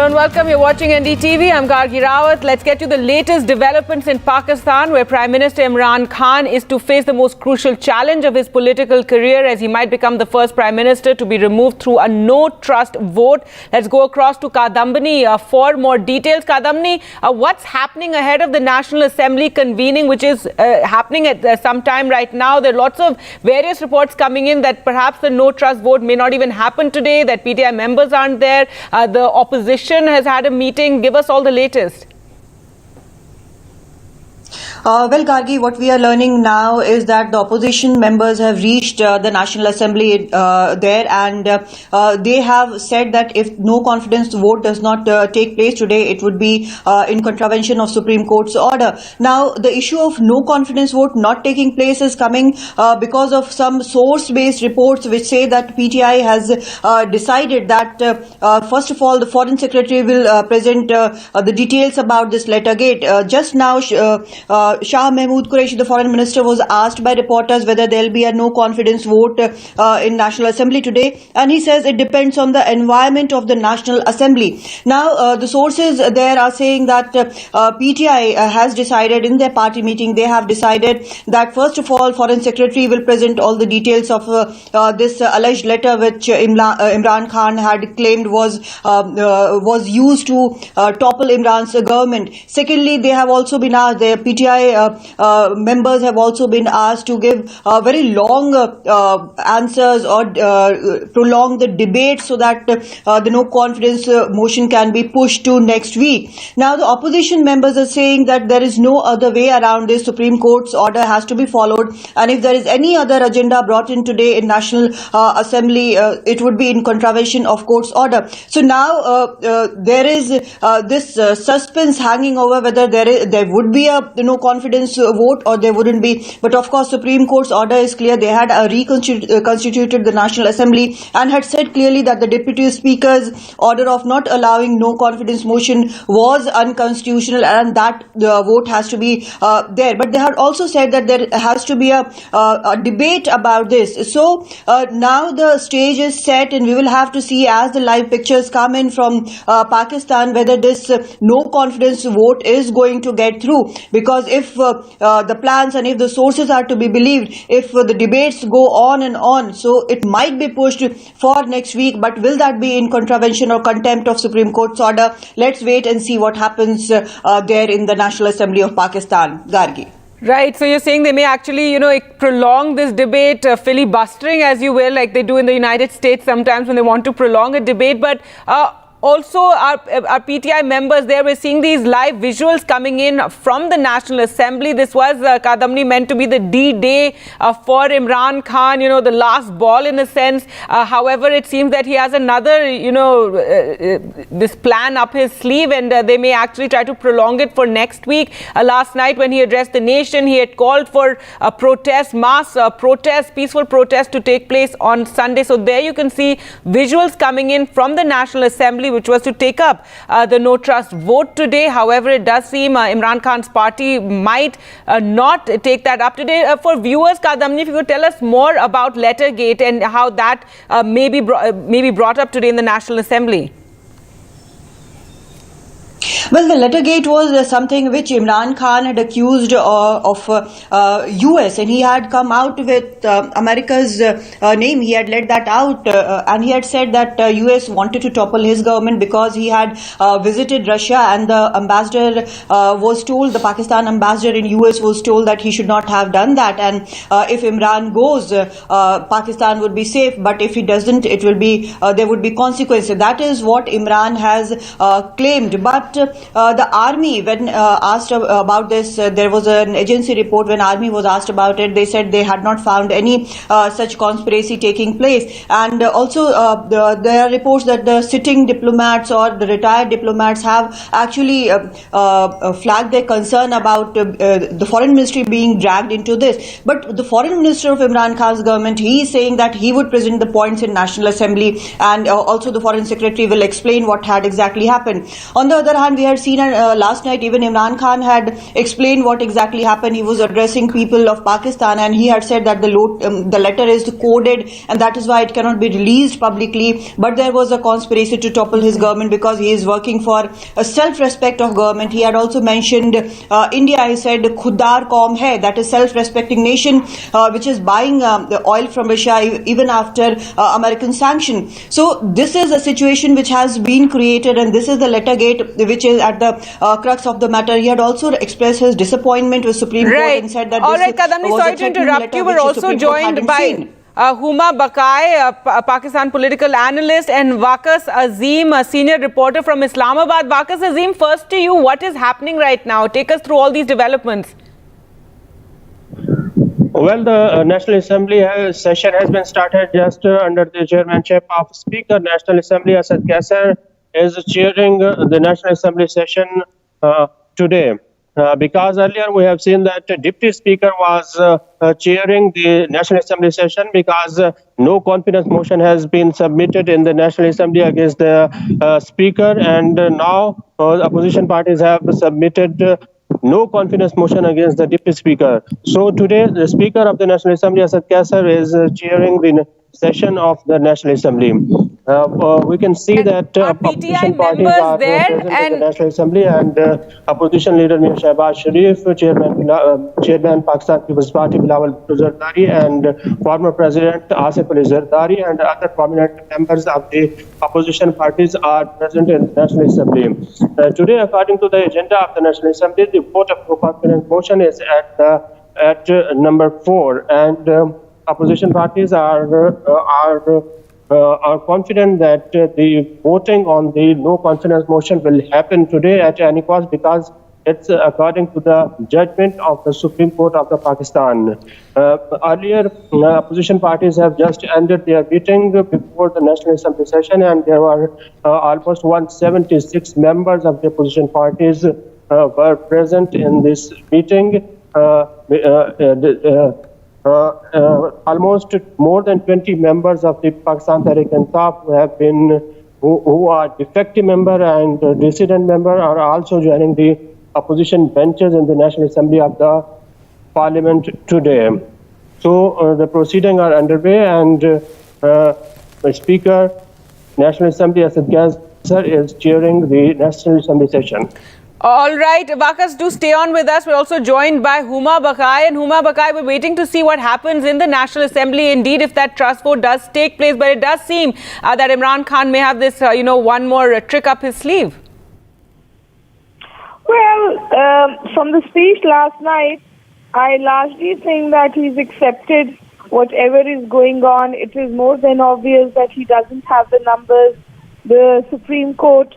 and welcome. You're watching NDTV. I'm Gargi Rawat. Let's get to the latest developments in Pakistan, where Prime Minister Imran Khan is to face the most crucial challenge of his political career, as he might become the first Prime Minister to be removed through a no-trust vote. Let's go across to Kadambani for more details. Kadambani, what's happening ahead of the National Assembly convening, which is happening at some time right now? There are lots of various reports coming in that perhaps the no-trust vote may not even happen today, that PTI members aren't there. The opposition has had a meeting. Give us all the latest. Well, Gargi, what we are learning now is that the opposition members have reached the National Assembly there, and they have said that if no confidence vote does not take place today, it would be in contravention of Supreme Court's order. Now, the issue of no confidence vote not taking place is coming because of some source-based reports which say that PTI has decided that, first of all, the Foreign Secretary will present the details about this lettergate. Just now, Shah Mahmood Qureshi, the Foreign Minister, was asked by reporters whether there will be a no confidence vote in National Assembly today, and he says it depends on the environment of the National Assembly. Now, the sources there are saying that PTI has decided in their party meeting, they have decided that first of all, Foreign Secretary will present all the details of this alleged letter which Imran Khan had claimed was used to topple Imran's government. Secondly, they have also been asked, the PTI members have also been asked to give very long answers or prolong the debate so that the no confidence motion can be pushed to next week. Now, the opposition members are saying that there is no other way around this. Supreme Court's order has to be followed, and if there is any other agenda brought in today in National Assembly, it would be in contravention of court's order. So now there is this suspense hanging over whether there would be a no confidence vote or there wouldn't be. But of course, Supreme Court's order is clear. They had reconstituted the National Assembly and had said clearly that the Deputy Speaker's order of not allowing no confidence motion was unconstitutional, and that the vote has to be there. But they had also said that there has to be a debate about this. So now the stage is set, and we will have to see as the live pictures come in from Pakistan whether this no confidence vote is going to get through. Because if the plans and if the sources are to be believed, if the debates go on and on, so it might be pushed for next week. But will that be in contravention or contempt of Supreme Court's order? Let's wait and see what happens there in the National Assembly of Pakistan. Gargi. Right, so you're saying they may actually, prolong this debate, filibustering, as you will, like they do in the United States sometimes when they want to prolong a debate. But also, our PTI members there, we're seeing these live visuals coming in from the National Assembly. This was, Kadamni, meant to be the D-Day for Imran Khan, the last ball in a sense. However, it seems that he has another, this plan up his sleeve, and they may actually try to prolong it for next week. Last night when he addressed the nation, he had called for a protest, mass protest, peaceful protest to take place on Sunday. So there you can see visuals coming in from the National Assembly, which was to take up the no-trust vote today. However, it does seem Imran Khan's party might not take that up today. For viewers, Kadamni, if you could tell us more about Lettergate and how that may be brought up today in the National Assembly. Well, the lettergate was something which Imran Khan had accused of US, and he had come out with America's name. He had let that out, and he had said that US wanted to topple his government because he had visited Russia, and the ambassador was told, the Pakistan ambassador in US was told that he should not have done that, and if Imran goes, Pakistan would be safe, but if he doesn't, it will be there would be consequences. That is what Imran has claimed. But the army, when asked about this, there was an agency report. When army was asked about it, they said they had not found any such conspiracy taking place. And also there are reports that the sitting diplomats or the retired diplomats have actually flagged their concern about the foreign ministry being dragged into this. But the foreign minister of Imran Khan's government, he is saying that he would present the points in National Assembly, and also the foreign secretary will explain what had exactly happened. On the other hand, we had seen last night, even Imran Khan had explained what exactly happened. He was addressing people of Pakistan, and he had said that the letter is coded, and that is why it cannot be released publicly. But there was a conspiracy to topple his government because he is working for a self-respect of government. He had also mentioned India. He said, "Khudar kaum hai," that is self-respecting nation, which is buying the oil from Russia even after American sanction. So this is a situation which has been created, and this is the lettergate which is at the crux of the matter. He had also expressed his disappointment with Supreme Court and said that All right, Kadamni, sorry to interrupt you. We're also joined by Huma Bakai, Pakistan political analyst, and Waqas Azim, a senior reporter from Islamabad. Waqas Azim, first to you, what is happening right now? Take us through all these developments. Well, the National Assembly session has been started just under the chairmanship of Speaker National Assembly Asad Kaisar is chairing the National Assembly session today. Because earlier we have seen that Deputy Speaker was chairing the National Assembly session because no confidence motion has been submitted in the National Assembly against the Speaker, and now opposition parties have submitted no confidence motion against the Deputy Speaker. So today the Speaker of the National Assembly, Asad Kaisar, is chairing the session of the National Assembly. We can see that opposition parties are present in the National Assembly, and opposition leader Mir Shehbaz Sharif, chairman Pakistan People's Party Bilawal Zardari, and former President Asif Ali Zardari, and other prominent members of the opposition parties are present in the National Assembly. Today, according to the agenda of the National Assembly, the vote of no confidence motion is at number 4, and opposition parties are confident that the voting on the no confidence motion will happen today at any cost because it's according to the judgment of the Supreme Court of the Pakistan. Earlier, opposition parties have just ended their meeting before the National Assembly session, and there were almost 176 members of the opposition parties were present in this meeting. Almost more than 20 members of the Pakistan Tehreek-e-Insaf who are defective member and dissident member are also joining the opposition benches in the National Assembly of the Parliament today. So the proceedings are underway, and the Speaker, National Assembly Asad Kaisar, is chairing the National Assembly session. All right, Waqas, do stay on with us. We're also joined by Huma Bakai. And Huma Bakai, we're waiting to see what happens in the National Assembly. Indeed, if that trust vote does take place, but it does seem that Imran Khan may have this, one more trick up his sleeve. Well, from the speech last night, I largely think that he's accepted whatever is going on. It is more than obvious that he doesn't have the numbers. The Supreme Court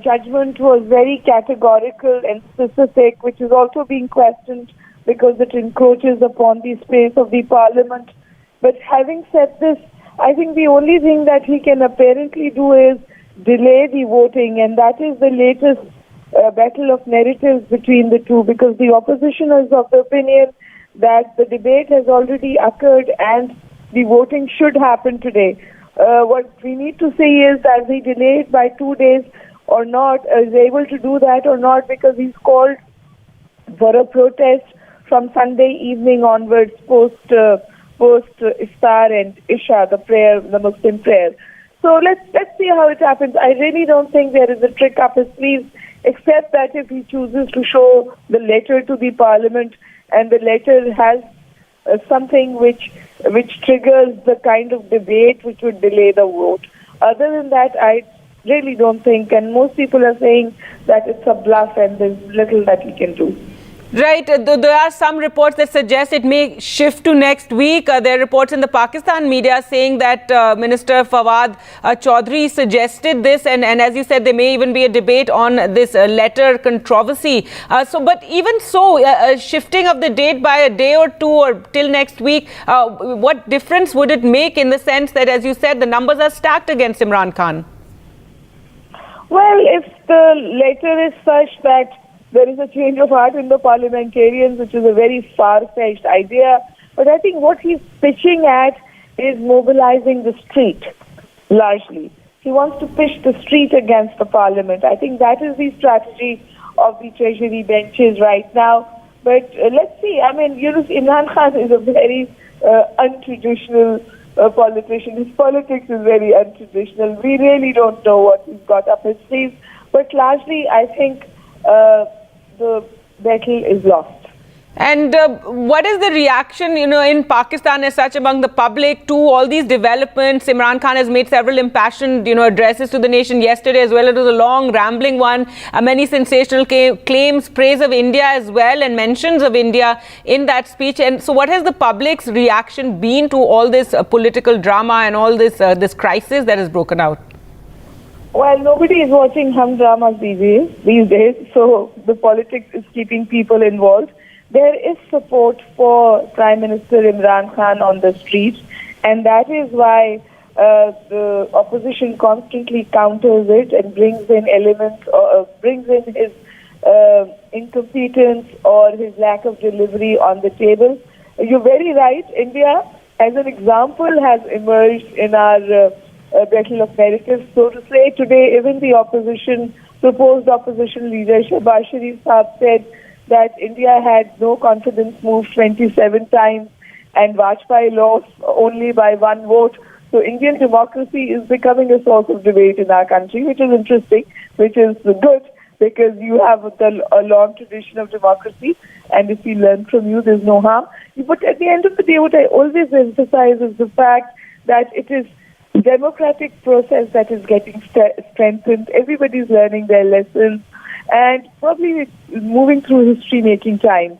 judgment was very categorical and specific, which is also being questioned because it encroaches upon the space of the Parliament. But having said this, I think the only thing that he can apparently do is delay the voting, and that is the latest battle of narratives between the two, because the opposition is of the opinion that the debate has already occurred and the voting should happen today. What we need to see is that he delayed by 2 days or not, is able to do that or not, because he's called for a protest from Sunday evening onwards, post Iftar and Isha, the Muslim prayer. So let's see how it happens. I really don't think there is a trick up his sleeves, except that if he chooses to show the letter to the Parliament, and the letter has something which triggers the kind of debate which would delay the vote. Other than that, I really don't think, and most people are saying that it's a bluff and there's little that he can do. Right. There are some reports that suggest it may shift to next week. There are reports in the Pakistan media saying that Minister Fawad Chaudhry suggested this, and as you said, there may even be a debate on this letter controversy. But even so, shifting of the date by a day or two or till next week, what difference would it make in the sense that, as you said, the numbers are stacked against Imran Khan? Well, if the letter is such that there is a change of heart in the parliamentarians, which is a very far-fetched idea. But I think what he's pitching at is mobilizing the street, largely. he wants to push the street against the parliament. I think that is the strategy of the treasury benches right now. But let's see. I mean, Imran Khan is a very untraditional politician. His politics is very untraditional. We really don't know what he's got up his sleeves. But largely, I think the battle is lost. And what is the reaction, in Pakistan as such among the public to all these developments? Imran Khan has made several impassioned, addresses to the nation yesterday as well. It was a long, rambling one. Many sensational claims, praise of India as well, and mentions of India in that speech. And so what has the public's reaction been to all this political drama and all this crisis that has broken out? Well, nobody is watching hum dramas these days, so the politics is keeping people involved. There is support for Prime Minister Imran Khan on the streets, and that is why the opposition constantly counters it and brings in elements, or brings in his incompetence or his lack of delivery on the table. You're very right. India, as an example, has emerged in our battle of narratives, so to say. Today, even the proposed opposition leader, Shehbaz Sharif Saab, said that India had no confidence move 27 times and Vajpayee lost only by one vote. So Indian democracy is becoming a source of debate in our country, which is interesting, which is good, because you have a long tradition of democracy, and if we learn from you, there's no harm. But at the end of the day, what I always emphasize is the fact that it is democratic process that is getting strengthened. Everybody's learning their lessons, and probably moving through history-making times.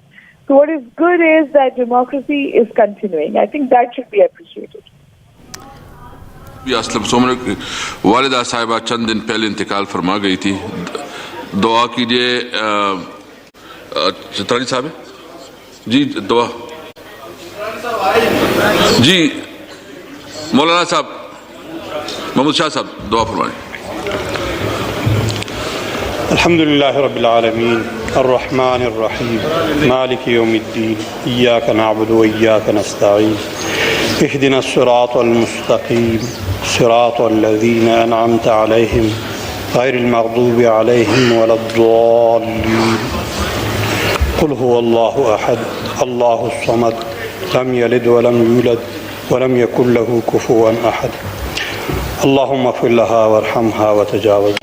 So what is good is that democracy is continuing. I think that should be appreciated. Aslam سومر والدہ صاحبہ چند دن پہلے انتقال فرما گئی تھی. دعا کیجیے. چترانی صاحب جی دعا. جی مولانا صاحب محمد شاہ صاحب دعا فرمائیں. الحمد لله رب العالمين الرحمن الرحيم مالك يوم الدين إياك نعبد وإياك نستعين اهدنا الصراط المستقيم صراط الذين أنعمت عليهم غير المغضوب عليهم ولا الضالين. قل هو الله أحد الله الصمد لم يلد ولم يولد ولم يكن له كفوا أحد. اللهم اغفر لها وارحمها وتجاوز.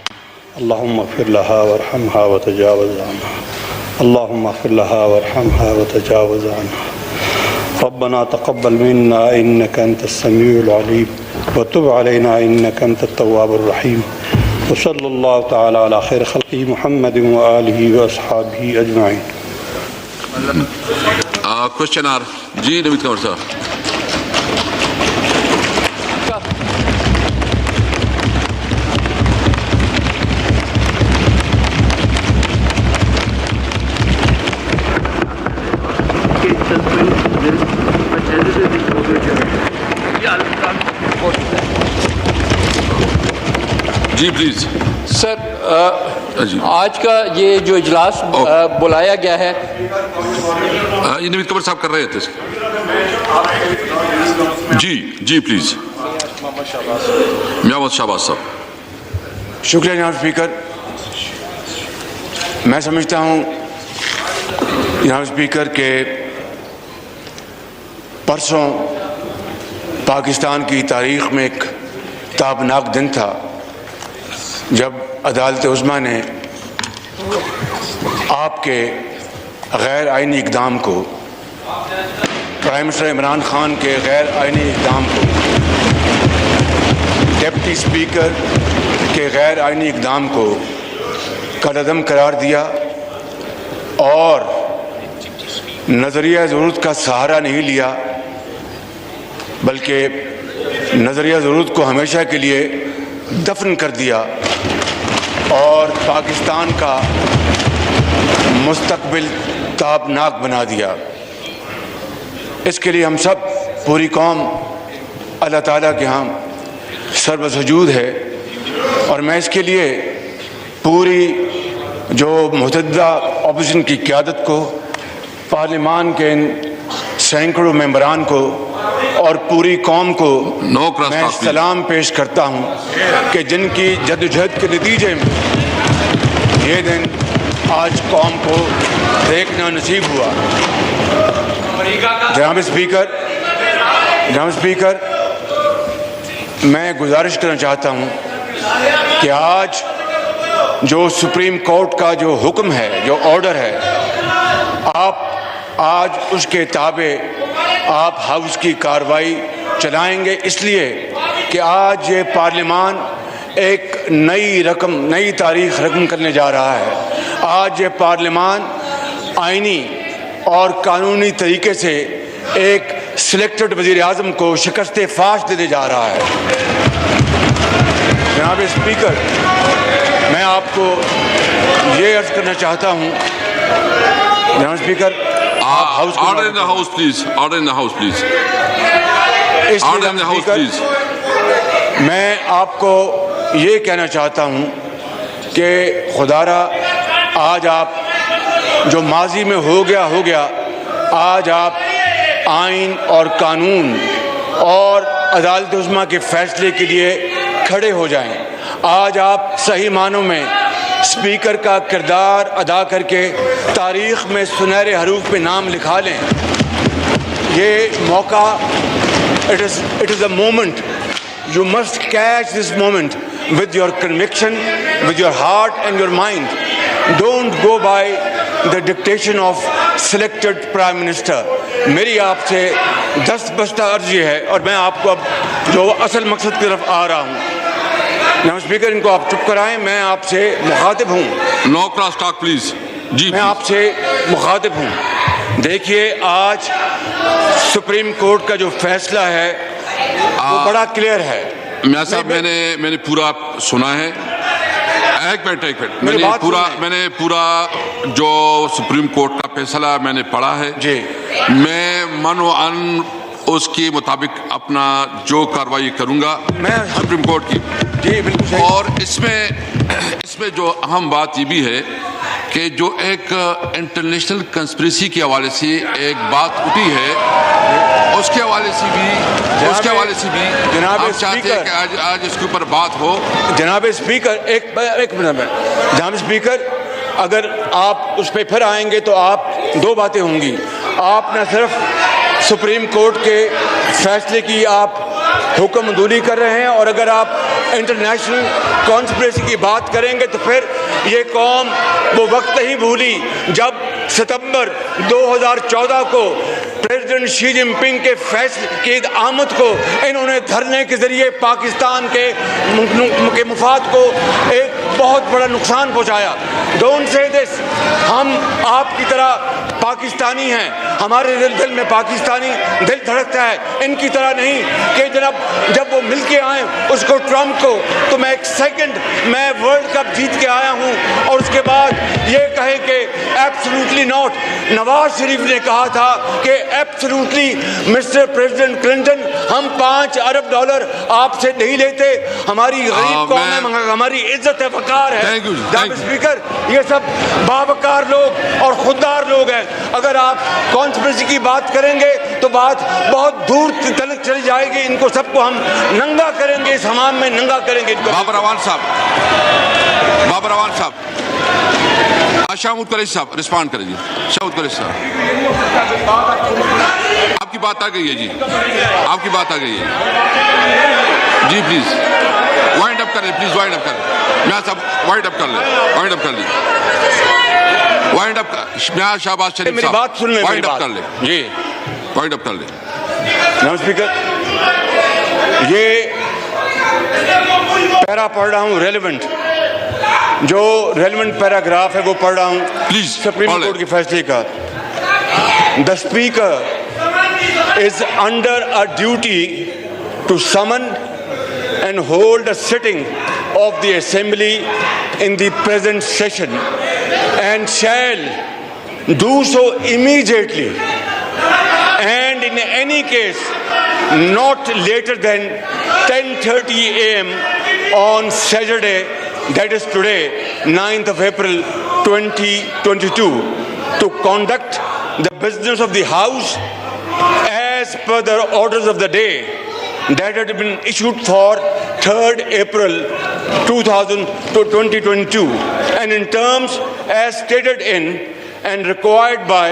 اللهم اغفر لها وارحمها وتجاوز عنها. اللهم اغفر لها وارحمها وتجاوز عنها. ربنا تقبل منا إنك أنت السميع العليم وتب علينا إنك أنت التواب الرحيم. وصلى الله تعالى على خير خلقه محمد وآله وأصحابه أجمعين. کوشچن آر جی نوید کنور صاحب. جی پلیز سر. آج کا یہ جو اجلاس بلایا گیا ہے یہ نوید کنور صاحب کر رہے تھے. جی پلیز محمد شہباز صاحب. شکریہ جناب اسپیکر. میں سمجھتا ہوں جناب اسپیکر کہ پرسوں پاکستان کی تاریخ میں ایک تابناک دن تھا جب عدالت عظمیٰ نے آپ کے غیر آئینی اقدام کو، پرائم منسٹر عمران خان کے غیر آئینی اقدام کو، ڈپٹی اسپیکر کے غیر آئینی اقدام کو کالعدم قرار دیا اور نظریہ ضرورت کا سہارا نہیں لیا، بلکہ نظریہ ضرورت کو ہمیشہ کے لیے دفن کر دیا اور پاکستان کا مستقبل تابناک بنا دیا. اس کے لیے ہم سب، پوری قوم اللہ تعالیٰ کے ہاں سربسجود ہے، اور میں اس کے لیے پوری جو متعددہ اپوزیشن کی قیادت کو، پارلیمان کے ان سینکڑوں ممبران کو اور پوری قوم کو No cross میں talk, please. سلام پیش کرتا ہوں کہ جن کی جدوجہد کے نتیجے میں یہ دن آج قوم کو دیکھنا نصیب ہوا. جناب اسپیکر میں گزارش کرنا چاہتا ہوں کہ آج جو سپریم کورٹ کا جو حکم ہے, جو آرڈر ہے, آپ آج اس کے تابع آپ ہاؤس کی کارروائی چلائیں گے, اس لیے کہ آج یہ پارلیمان ایک نئی تاریخ رقم کرنے جا رہا ہے. آج یہ پارلیمان آئینی اور قانونی طریقے سے ایک سلیکٹڈ وزیر اعظم کو شکست فاش دینے جا رہا ہے. جناب اسپیکر, میں آپ کو یہ عرض کرنا چاہتا ہوں, جناب speaker, Order in the house, please. Order in the house, please. Order in the house, please. میں آپ کو یہ کہنا چاہتا ہوں کہ خدارا آج آپ جو ماضی میں ہو گیا, آج آپ آئین اور قانون اور عدالت عظمیٰ کے فیصلے کے لیے کھڑے ہو جائیں. آج آپ صحیح معنوں میں اسپیکر کا کردار ادا کر کے تاریخ میں سنہرے حروف پہ نام لکھا لیں. یہ موقع, it is a moment. You must catch this moment with your conviction, with your heart and your mind. Don't go by the dictation of selected prime minister. میری آپ سے دست بستہ عرضی ہے, اور میں آپ کو اب جو اصل مقصد کی طرف آ رہا ہوں. جناب اسپیکر, ان کو آپ چپ کرائیں, میں آپ سے مخاطب ہوں. No cross talk, please. جی, میں آپ سے مخاطب ہوں. دیکھیے, آج سپریم کورٹ کا جو فیصلہ ہے وہ بڑا کلیئر ہے. میاں صاحب, میں نے پورا سنا ہے. ایک منٹ میں نے پورا جو سپریم کورٹ کا فیصلہ میں نے پڑھا ہے. جی, میں من و ان اس کے مطابق اپنا جو کارروائی کروں گا میں سپریم کورٹ کی. جی بالکل صحیح. اور اس میں جو اہم بات یہ بھی ہے کہ جو ایک انٹرنیشنل کنسپریسی کے حوالے سے ایک بات اٹھی ہے, اس کے حوالے سے بھی جناب ہم چاہتے ہیں کہ آج اس کے اوپر بات ہو. جناب اسپیکر, ایک منٹ میں. جناب اسپیکر, اگر آپ اس پہ پھر آئیں گے تو آپ دو باتیں ہوں گی. آپ نہ صرف سپریم کورٹ کے فیصلے کی آپ حکم عدولی کر رہے ہیں, اور اگر آپ انٹرنیشنل کانسپریسی کی بات کریں گے تو پھر یہ قوم وہ وقت نہیں بھولی جب ستمبر 2014 کو پریزیڈنٹ شی جن پنگ کے فیصلے کی آمد کو انہوں نے دھرنے کے ذریعے پاکستان کے مفاد کو ایک بہت بڑا نقصان پہنچایا. ڈونٹ سے دس. ہم آپ کی طرح پاکستانی ہیں, ہمارے دل میں پاکستانی دل دھڑکتا ہے, ان کی طرح نہیں کہ جب وہ مل کے آئیں اس کو ٹرمپ کو, تو میں ایک سیکنڈ میں ورلڈ کپ جیت کے آیا ہوں, اور اس کے بعد یہ کہیں کہ ایبسلوٹلی ناٹ. نواز شریف نے کہا تھا کہ ایبسلوٹلی مسٹر پریزیڈنٹ کلنٹن, ہم $5 ارب آپ سے نہیں لیتے, ہماری غریب قوم ہے, ہماری عزت ہے, وقار ہے. جناب اسپیکر, یہ سب باوقار لوگ اور خوددار لوگ ہیں. اگر آپ کانسپریسی کی بات کریں گے تو بات بہت دور تلک چلی جائے گی. ان کو سب کو ہم ننگا کریں گے, اس حمام میں ننگا کریں گے. بابر روان صاحب, شاہمود قریشی صاحب رسپانڈ کریں جی. شاہمود قریشی صاحب, آپ کی بات آ گئی ہے. جی, آپ کی بات آ گئی ہے. جی پلیز وائنڈ اپ کریں, پلیز وائنڈ اپ کریں. میاں صاحب وائنڈ اپ کر لیں, وائنڈ اپ. میاں شہباز شریف میری بات سن لیں, وائنڈ اپ کر لیں. جی, وائنڈ اپ کر لیں. جناب اسپیکر, یہ پیرا پڑھ رہا ہوں, ریلیونٹ جو ریلیونٹ پیراگراف ہے وہ پڑھ رہا ہوں پلیز سپریم کورٹ کے فیصلے کا. The speaker is under a duty to summon and hold a sitting of the assembly in the present session and shall do so immediately and in any case not later than 10:30 a.m. on Saturday, that is today, 9th of April 2022, to conduct the business of the House as as per the orders of the day that had been issued for 3rd April 2022, and in terms as stated in and required by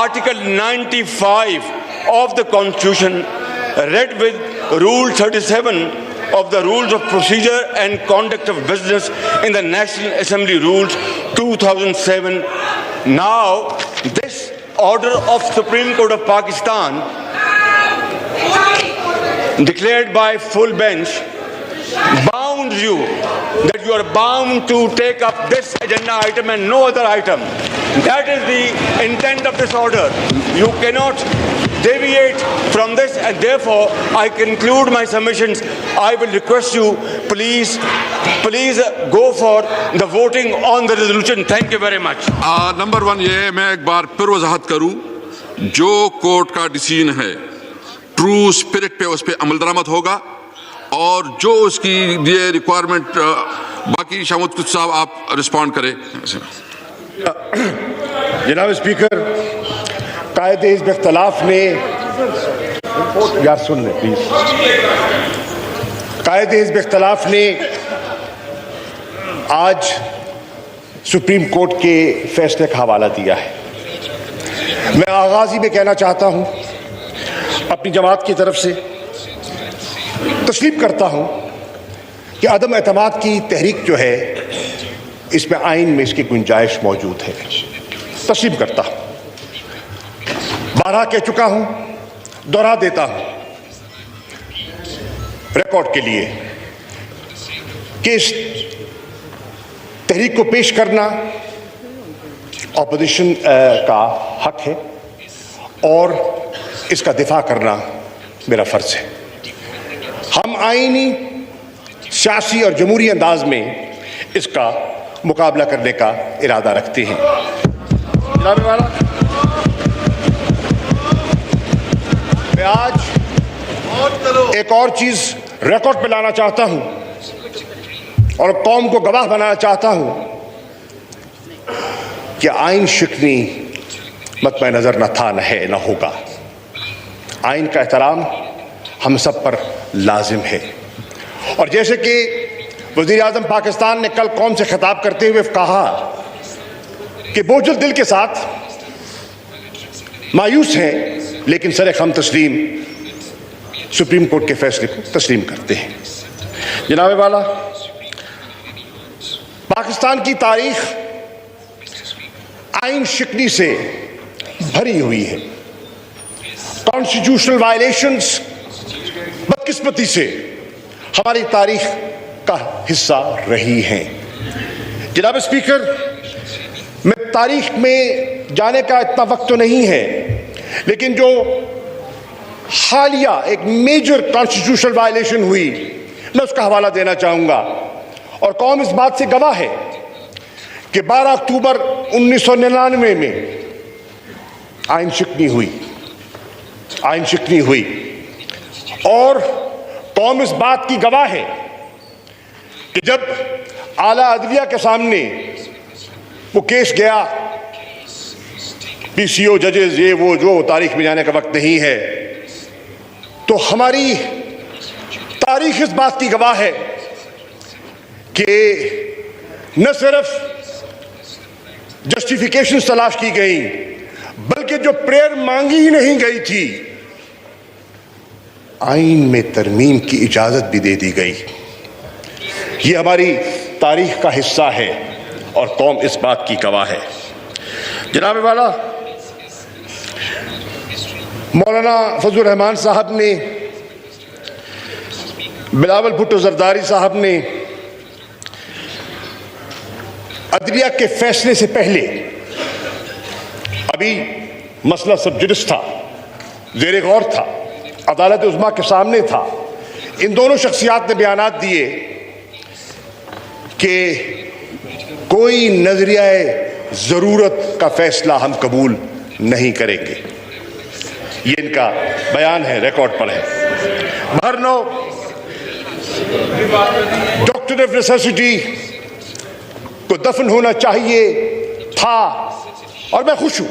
Article 95 of the Constitution, read with Rule 37 of the Rules of Procedure and Conduct of Business in the National Assembly Rules 2007. Now, this order of Supreme Court of Pakistan, declared by full bench, bounds you that you are bound to take up this agenda item and no other item. That is the intent of this order. You cannot deviate from this, and therefore I conclude my submissions. I will request you, please go for the voting on the resolution. Thank you very much. Number 1 ये है, मैं एक बार फिर वजाहत करूं, जो court का decision है true spirit पे उस पे अमल दरामद होगा, और जो उसकी ये रिक्वायरमेंट बाकी शामुद कुछ साहब आप रिस्पॉन्ड करें. जनाब स्पीकर, कायदे हिज़्ब इख्तिलाफ ने, यार सुन ले प्लीज, कायदे हिज़्ब इख्तिलाफ ने आज सुप्रीम कोर्ट के फैसले का हवाला दिया है. मैं आगाज़ ही में कहना चाहता हूं, अपनी जमात की तरफ से तस्लीम करता हूं कि अदम एतमाद की तहरीक जो है, इसमें आइन में इसकी गुंजाइश मौजूद है. तस्लीम करता हूं, बारहा कह चुका हूं, दोहरा देता हूं रिकॉर्ड के लिए कि इस तहरीक को पेश करना अपोजिशन का हक है और इसका दिफा करना मेरा फर्ज है. हम आईनी, सियासी और जमहूरी अंदाज में इसका मुकाबला करने का इरादा रखते हैं. जनाब वाला, मैं आज एक और चीज रिकॉर्ड पे लाना चाहता हूं और कौम को गवाह बनाना चाहता हूं कि आइन शिकनी मतम नजर न था, न है, न होगा. आइन का एहतराम हम सब पर लाजिम है. और जैसे कि वज़ीर आज़म पाकिस्तान ने कल कौम से खिताब करते हुए कहा कि बोझल दिल के साथ मायूस हैं, लेकिन सरे खम तस्लीम सुप्रीम कोर्ट के फैसले को तस्लीम करते हैं. जनाब वाला, पाकिस्तान की तारीख आइन शिकनी से भरी हुई है. कॉन्स्टिट्यूशनल वायलेशंस बदकिस्मती से हमारी तारीख का हिस्सा रही हैं. जनाब स्पीकर, मैं तारीख में जाने का इतना वक्त तो नहीं है, लेकिन जो हालिया एक मेजर कॉन्स्टिट्यूशनल वायलेशन हुई, मैं उसका हवाला देना चाहूंगा. और कौम इस बात से गवाह है कि 12 अक्टूबर 1999 में आइन शिकनी हुई और कौम इस बात की गवाह है कि जब आला अदलिया के सामने वो केस गया, पीसीओ जजेस, ये वो जो तारीख में जाने का वक्त नहीं है, तो हमारी तारीख इस बात की गवाह है कि न सिर्फ जस्टिफिकेशन तलाश की गई, बल्कि जो प्रेयर मांगी ही नहीं गई थी, आइन में तरमीम की इजाजत भी दे दी गई. ये हमारी तारीख का हिस्सा है और कौम इस बात की गवाह है. जनाब वाला, मौलाना फजल रहमान साहब ने, बिलावल भुट्टो जरदारी साहब ने अदलिया के फैसले से पहले, अभी मसला सब जुडिस था, ज़ेर गौर था, अदालत उज़्मा के सामने था, इन दोनों शख्सियात ने बयानात दिए कि कोई नजरियाए ज़रूरत का फैसला हम कबूल नहीं करेंगे. ये इनका बयान है, रिकॉर्ड पर है. भरनो डॉक्टर ऑफ नेसेसिटी को दफन होना चाहिए था, और मैं खुश हूं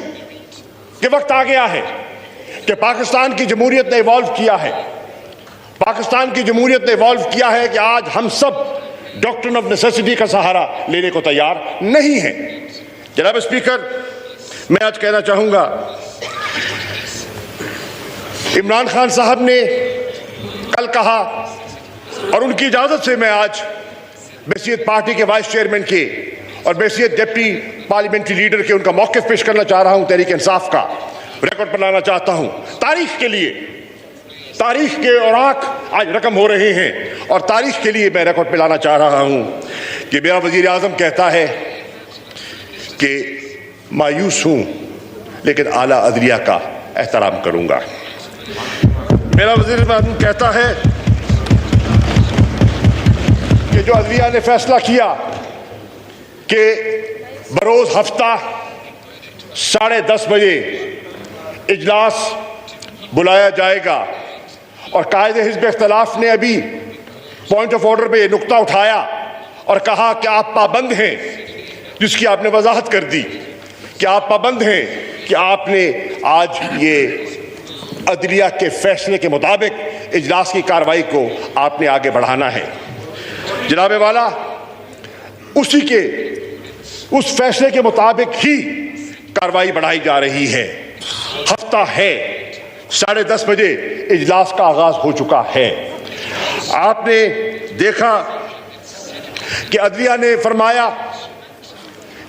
कि वक्त आ गया है کہ پاکستان کی جمہوریت نے ایوالو کیا ہے. پاکستان کی جمہوریت نے ایوالو کیا ہے کہ آج ہم سب ڈاکٹرن آف نیسیسٹی کا سہارا لینے کو تیار نہیں ہیں. جناب اسپیکر، میں آج کہنا چاہوں گا، عمران خان صاحب نے کل کہا، اور ان کی اجازت سے میں آج بحیثیت پارٹی کے وائس چیئرمین کے اور بحیثیت ڈپٹی پارلیمنٹری لیڈر کے ان کا موقف پیش کرنا چاہ رہا ہوں، تحریک انصاف کا ریکارڈ پر لانا چاہتا ہوں. تاریخ کے لیے، تاریخ کے اوراق آج رقم ہو رہے ہیں، اور تاریخ کے لیے میں ریکارڈ پہ لانا چاہ رہا ہوں کہ میرا وزیر اعظم کہتا ہے کہ مایوس ہوں لیکن اعلیٰ عدلیہ کا احترام کروں گا. میرا وزیر اعظم کہتا ہے کہ جو عدلیہ نے فیصلہ کیا کہ بروز ہفتہ 10:30 بجے اجلاس بلایا جائے گا، اور قائد حزب اختلاف نے ابھی پوائنٹ آف آرڈر پہ یہ نقطہ اٹھایا اور کہا کہ آپ پابند ہیں، جس کی آپ نے وضاحت کر دی کہ آپ پابند ہیں کہ آپ نے آج یہ عدلیہ کے فیصلے کے مطابق اجلاس کی کارروائی کو آپ نے آگے بڑھانا ہے. جناب والا، اس فیصلے کے مطابق ہی کارروائی بڑھائی جا رہی ہے. ہفتہ ہے، 10:30 بجے اجلاس کا آغاز ہو چکا ہے. آپ نے دیکھا کہ عدلیہ نے فرمایا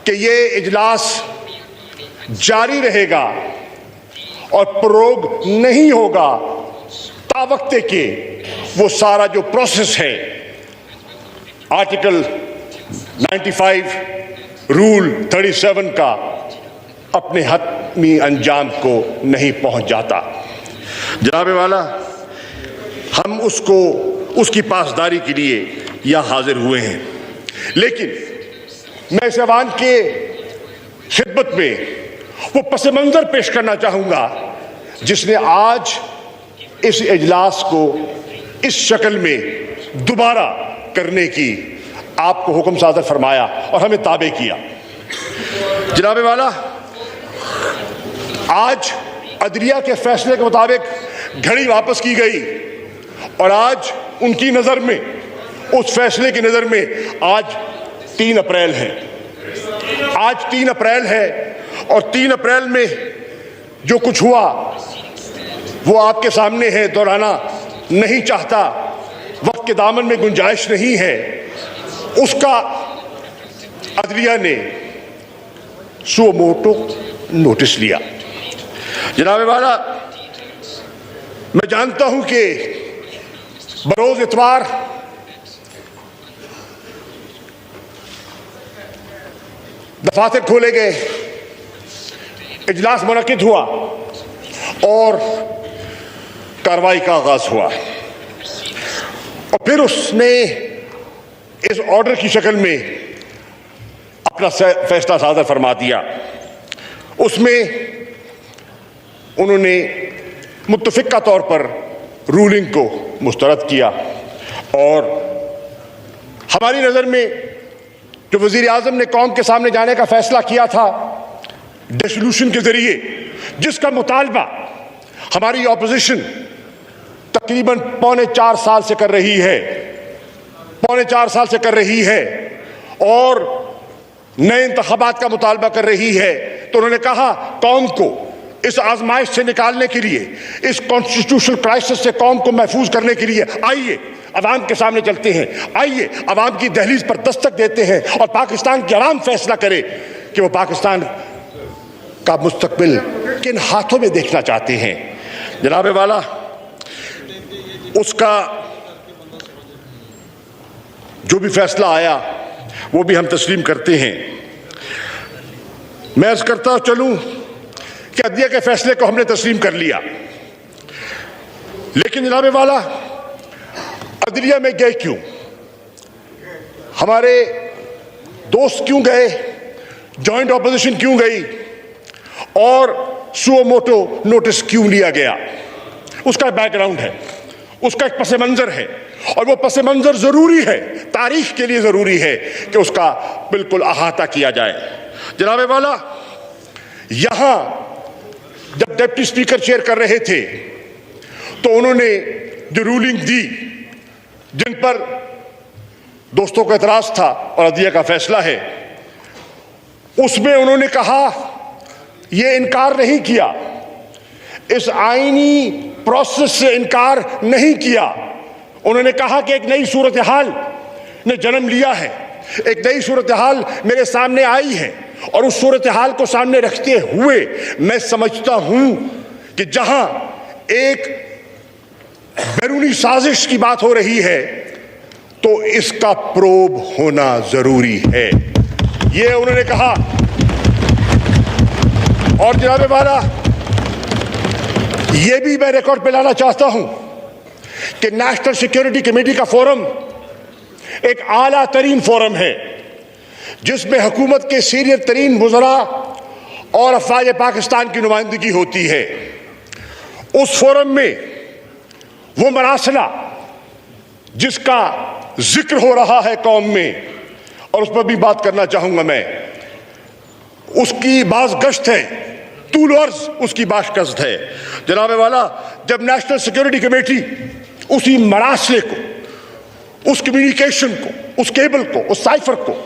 کہ یہ اجلاس جاری رہے گا اور پروگ نہیں ہوگا تا وقت کہ وہ سارا جو پروسیس ہے آرٹیکل 95 رول 37 کا اپنے حتمی انجام کو نہیں پہنچ جاتا. جناب والا، ہم اس کی پاسداری کے لیے یہاں حاضر ہوئے ہیں، لیکن میں اس ایوان کے خدمت میں وہ پس منظر پیش کرنا چاہوں گا جس نے آج اس اجلاس کو اس شکل میں دوبارہ کرنے کی آپ کو حکم صادر فرمایا اور ہمیں تابع کیا. جناب والا، آج عدلیہ کے فیصلے کے مطابق گھڑی واپس کی گئی، اور آج ان کی نظر میں، اس فیصلے کی نظر میں آج 3 اپریل ہے. آج 3 اپریل ہے، اور 3 اپریل میں جو کچھ ہوا وہ آپ کے سامنے ہے، دہرانا نہیں چاہتا، وقت کے دامن میں گنجائش نہیں ہے. اس کا عدلیہ نے سو موٹو نوٹس لیا. جناب والا، میں جانتا ہوں کہ بروز اتوار دفاتر کھولے گئے، اجلاس منعقد ہوا اور کارروائی کا آغاز ہوا، اور پھر اس نے اس آرڈر کی شکل میں اپنا فیصلہ صادر فرما دیا. اس میں انہوں نے متفقہ طور پر رولنگ کو مسترد کیا، اور ہماری نظر میں جو وزیر اعظم نے قوم کے سامنے جانے کا فیصلہ کیا تھا ڈیسولوشن کے ذریعے، جس کا مطالبہ ہماری اپوزیشن تقریباً 4.25 سال سے کر رہی ہے، 4.25 سال سے کر رہی ہے، اور نئے انتخابات کا مطالبہ کر رہی ہے، تو انہوں نے کہا قوم کو اس آزمائش سے نکالنے کے لیے، اس کانسٹیٹیوشنل کرائسس سے قوم کو محفوظ کرنے کے لیے آئیے عوام کے سامنے چلتے ہیں، آئیے عوام کی دہلیز پر دستک دیتے ہیں، اور پاکستان کی عوام فیصلہ کرے کہ وہ پاکستان کا مستقبل کن ہاتھوں میں دیکھنا چاہتے ہیں. جناب والا، اس کا جو بھی فیصلہ آیا وہ بھی ہم تسلیم کرتے ہیں. میں عرض کرتا چلوں کہ عدلیہ کے فیصلے کو ہم نے تسلیم کر لیا، لیکن جناب والا، عدلیہ میں گئے کیوں؟ ہمارے دوست کیوں گئے؟ جوائنٹ اپوزیشن کیوں گئی؟ اور سو موٹو نوٹس کیوں لیا گیا؟ اس کا بیک گراؤنڈ ہے، اس کا ایک پس منظر ہے، اور وہ پس منظر ضروری ہے، تاریخ کے لیے ضروری ہے کہ اس کا بالکل احاطہ کیا جائے. جناب والا، یہاں जब डिप्टी स्पीकर चेयर कर रहे थे तो उन्होंने जो रूलिंग दी, जिन पर दोस्तों का एतराज था और अदलिया का फैसला है, उसमें उन्होंने कहा, ये इनकार नहीं किया, इस आईनी प्रोसेस से इनकार नहीं किया। उन्होंने कहा कि एक नई सूरत हाल ने जन्म लिया है, एक नई सूरत हाल मेरे सामने आई है, और उस सूरत हाल को सामने रखते हुए मैं समझता हूं कि जहां एक बैरूनी साजिश की बात हो रही है तो इसका प्रोब होना जरूरी है, ये उन्होंने कहा। और जनाब वाला, ये भी मैं रिकॉर्ड पे लाना चाहता हूं कि नेशनल सिक्योरिटी कमेटी का फोरम एक आला तरीन फोरम है जिसमें हुकूमत के सीनियर तरीन वज़रा और अफवाज पाकिस्तान की नुमाइंदगी होती है। उस फोरम में वो मरासला जिसका जिक्र हो रहा है कौम में, और उस पर भी बात करना चाहूंगा मैं, उसकी बाज़ गश्त है, तूल अर्ज़ उसकी बाज़ गश्त है। जनाब वाला, जब नेशनल सिक्योरिटी कमेटी उसी मरासले को, उस कम्युनिकेशन को, उस केबल को, उस साइफर को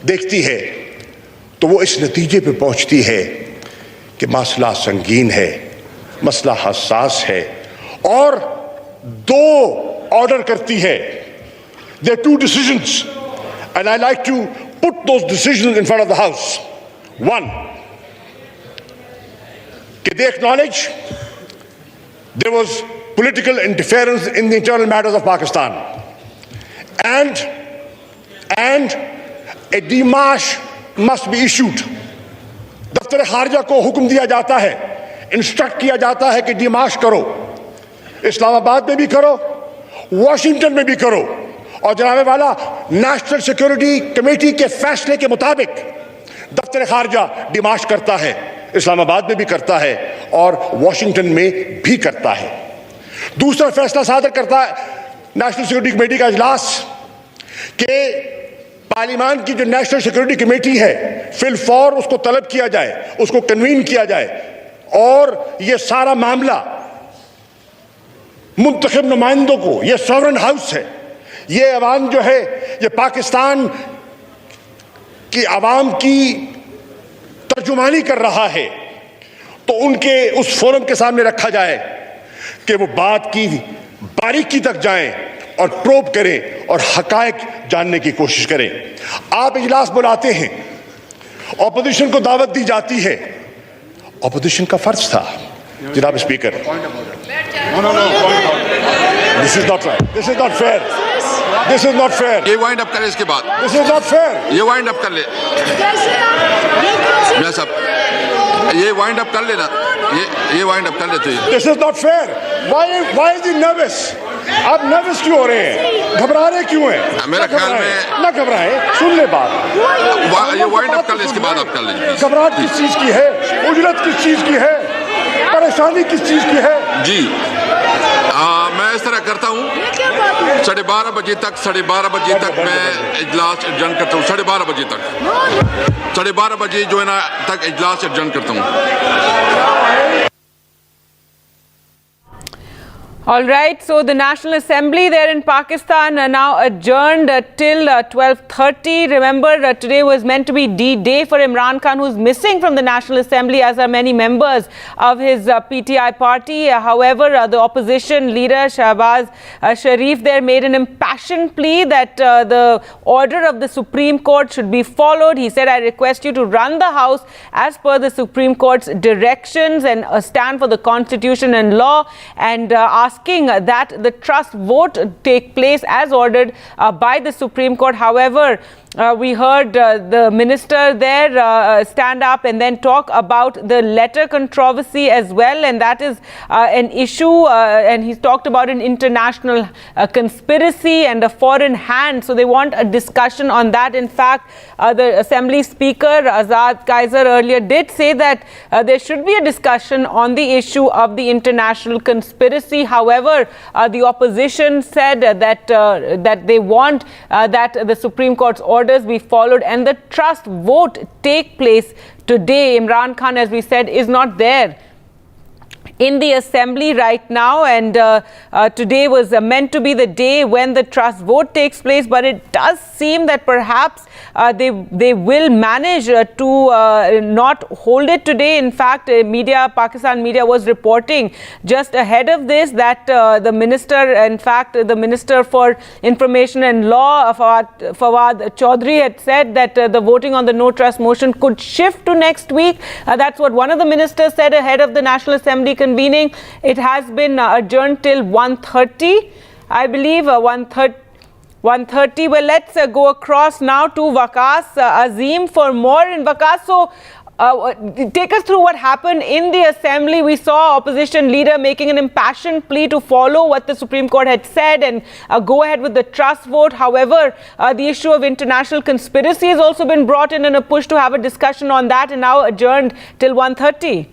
देखती है तो वो इस नतीजे पे पहुंचती है कि मसला संगीन है, मसला हसास है, और दो ऑर्डर करती है। There are two decisions and I like to put those decisions in front of the house. One, they acknowledge there was political interference in the internal matters of Pakistan, and a demarche must be issued. दफ्तर खारजा को हुक्म दिया जाता है, instruct किया जाता है कि डिमार्च करो, इस्लामाबाद में भी करो, वॉशिंगटन में भी करो। और जनाब वाला, नेशनल सिक्योरिटी कमेटी के फैसले के मुताबिक दफ्तर खारजा डिमार्च करता है, इस्लामाबाद में भी करता है और वॉशिंगटन में भी करता है। दूसरा फैसला सादर करता है नेशनल सिक्योरिटी कमेटी का इजलास कि पार्लियामान की जो नेशनल सिक्योरिटी कमेटी है, फिल फौर उसको तलब किया जाए, उसको कन्वीन किया जाए, और ये सारा मामला मुंतखब नुमाइंदों को, ये सॉवरेन हाउस है, ये अवाम जो है, ये पाकिस्तान की अवाम की तर्जुमानी कर रहा है, तो उनके उस फोरम के सामने रखा जाए कि वो बात की बारीकी तक जाएं और प्रोब करें और हकायक जानने की कोशिश करें। आप इजलास बुलाते हैं, ऑपोजिशन को दावत दी जाती है, ऑपोजिशन का फर्ज था जनाब speaker. This is not right, this is not fair, this is not fair. ये वाइंड अप करें इसके बाद, दिस इज नॉट फेयर, ये वाइंड अप कर ले मैं सब, ये वाइंड अप कर लेना, ये वाइंड अप कर लेते हैं। This is not fair. Why is he nervous? आप नर्वस क्यों हो रहे हैं? घबरा रहे क्यों हैं? मेरा ख्याल में ना घबराएं, सुन ले बात। ये वाइंड अप कर ले, इसके बाद आप कर लेंगे। घबराहट किस चीज की है? उजरत किस चीज की है? परेशानी किस चीज की है? जी मैं इस तरह करता हूँ, 12:30 बजे तक मैं इजलास एडजर्न करता हूँ, 12:30 बजे तक, 12:30 बजे जो है ना तक इजलास एडजर्न करता हूँ। All right, so the National Assembly there in Pakistan are now adjourned till 12:30. Remember, today was meant to be D-Day for Imran Khan, who's missing from the National Assembly, as are many members of his PTI party. However, the opposition leader Shahbaz Sharif there made an impassioned plea that the order of the Supreme Court should be followed. He said, I request you to run the House as per the Supreme Court's directions and stand for the Constitution and law, and asking that the trust vote take place as ordered by the Supreme Court. However, we heard the minister there stand up and then talk about the letter controversy as well, and that is an issue, and he's talked about an international conspiracy and a foreign hand, so they want a discussion on that. In fact, the Assembly Speaker Azad Kaiser earlier did say that there should be a discussion on the issue of the international conspiracy. However, the opposition said that they want that the Supreme Court's order be followed and the trust vote take place today. Imran Khan, as we said, is not there in the assembly right now, and today was meant to be the day when the trust vote takes place, but it does seem that perhaps they will manage to not hold it today. In fact, Pakistan media was reporting just ahead of this that the Minister for Information and Law, Fawad Chaudhry, had said that the voting on the no trust motion could shift to next week. That's what one of the ministers said ahead of the National Assembly convening. It has been adjourned till 1:30, I believe, 1:30. Well, let's go across now to Waqas Azim for more. In Waqas, so take us through what happened in the assembly. We saw opposition leader making an impassioned plea to follow what the Supreme Court had said and go ahead with the trust vote. However, the issue of international conspiracy has also been brought in a push to have a discussion on that, and now adjourned till 1:30.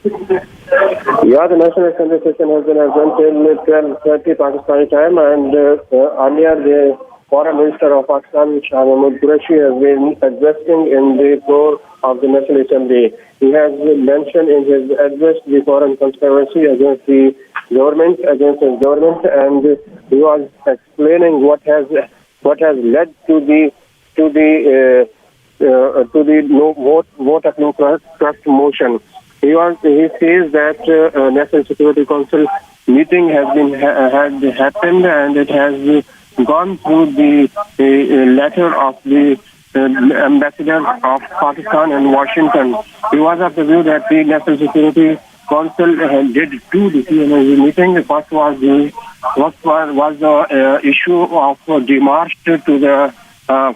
Yeah, the National Assembly session has been adjourned till 12:30 Pakistani time, and earlier the Foreign Minister of Pakistan, Shah Mahmood Qureshi, has been addressing in the floor of the National Assembly. He has mentioned in his address the foreign conspiracy against the government, and he was explaining what has led to the no vote of no trust motion. He says that National Security Council meeting has happened, and it has gone through the letter of the ambassador of Pakistan in Washington. He was of the view that the National Security Council did two decisions meeting. The first was the issue of demarche to the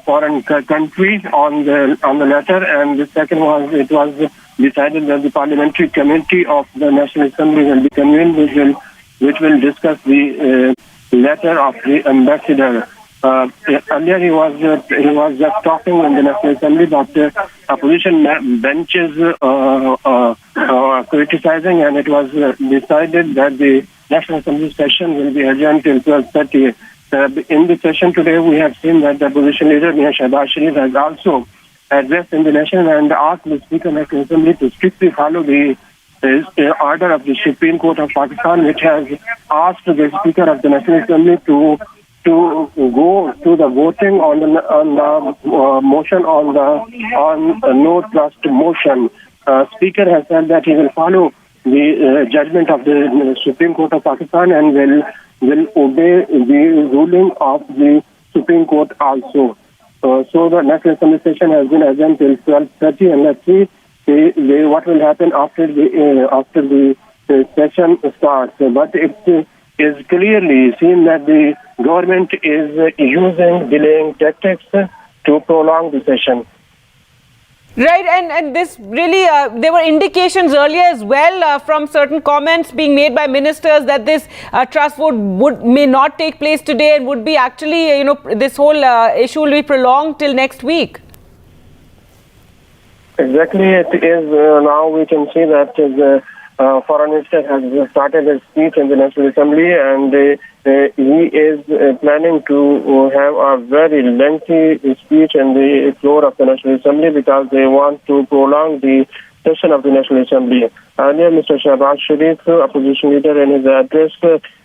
foreign country on the letter, and the second was it was decided that the parliamentary committee of the National Assembly will be convened, which will discuss the letter of the ambassador. Earlier he was just talking in the National Assembly, but opposition benches criticizing, and it was decided that the National Assembly session will be adjourned till 12:30. In the session today, we have seen that the opposition leader, Mia Shehbaz Sharif, has also addressed in the nation and asked the Speaker of the National Assembly to strictly follow the order of the Supreme Court of Pakistan, which has asked the Speaker of the National Assembly to go to the voting on the motion on no trust motion. Speaker has said that he will follow the judgment of the Supreme Court of Pakistan and will obey the ruling of the Supreme Court also. So the National Assembly session has been adjourned till 12:30, and let's see what will happen after the session starts. But it is clearly seen that the government is using delaying tactics to prolong the session. Right, and this really, there were indications earlier as well from certain comments being made by ministers that this trust vote may not take place today and would be actually, this whole issue will be prolonged till next week. Exactly, it is. Now we can see that the Foreign Minister has started his speech in the National Assembly, and he is planning to have a very lengthy speech in the floor of the National Assembly because they want to prolong the session of the National Assembly. Earlier, Mr. Shehbaz Sharif, opposition leader, in his address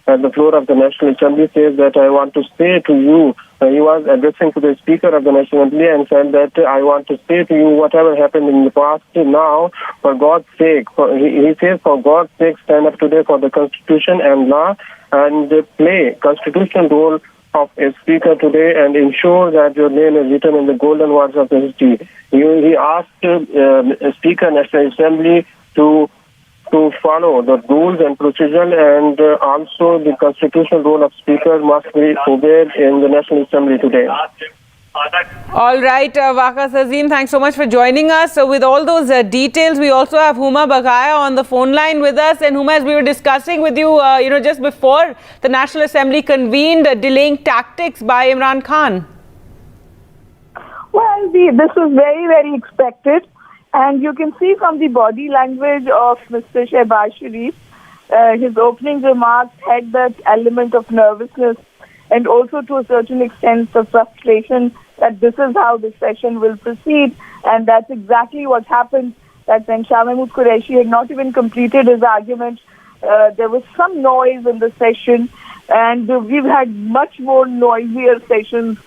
at the floor of the National Assembly says that I want to say to you, he was addressing to the Speaker of the National Assembly and said that I want to say to you whatever happened in the past now, for God's sake, he says for God's sake, stand up today for the Constitution and law and play constitutional role of a speaker today and ensure that your name is written in the golden words of the history. He asked Speaker National Assembly to follow the rules and procedure, and also the constitutional role of speaker must be obeyed in the National Assembly today. All right, Waqas Azim, thanks so much for joining us. So with all those details, we also have Huma Bagaya on the phone line with us. And Huma, as we were discussing with you, just before the National Assembly convened, delaying tactics by Imran Khan. Well, this was very, very expected. And you can see from the body language of Mr. Shehbaz Sharif, his opening remarks had that element of nervousness and also to a certain extent the frustration that this is how the session will proceed. And that's exactly what happened, that when Shah Mahmood Qureshi had not even completed his argument, there was some noise in the session, and we've had much more noisier sessions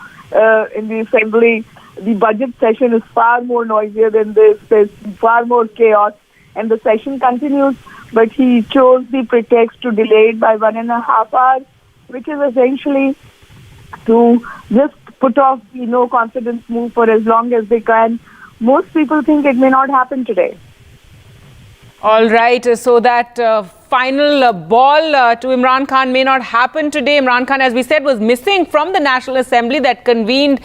in the assembly. The budget session is far more noisier than this. There's far more chaos, and the session continues. But he chose the pretext to delay it by 1.5 hours, which is essentially to just put off the no confidence move for as long as they can. Most people think it may not happen today. All right, so that final ball to Imran Khan may not happen today. Imran Khan, as we said, was missing from the National Assembly that convened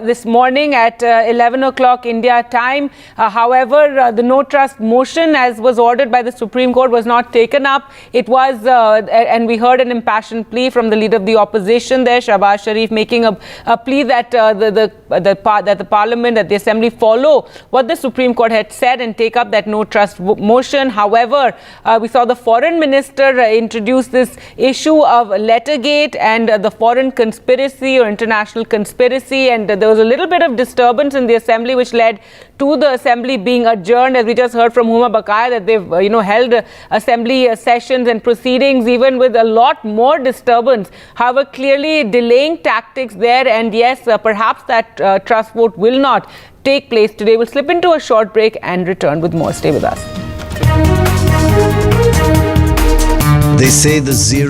this morning at 11 o'clock India time. However, the no trust motion, as was ordered by the Supreme Court, was not taken up. It was, and we heard an impassioned plea from the leader of the opposition there, Shahbaz Sharif, making a plea that the Parliament, that the Assembly follow what the Supreme Court had said and take up that no trust motion. However, we saw the Foreign Minister introduce this issue of Lettergate and the foreign conspiracy or international conspiracy, and there was a little bit of disturbance in the Assembly, which led to the Assembly being adjourned. As we just heard from Huma Baqaya, that they've held Assembly sessions and proceedings even with a lot more disturbance. However, clearly delaying tactics there, and yes, perhaps that trust vote will not take place today. We'll slip into a short break and return with more. Stay with us. They say the zero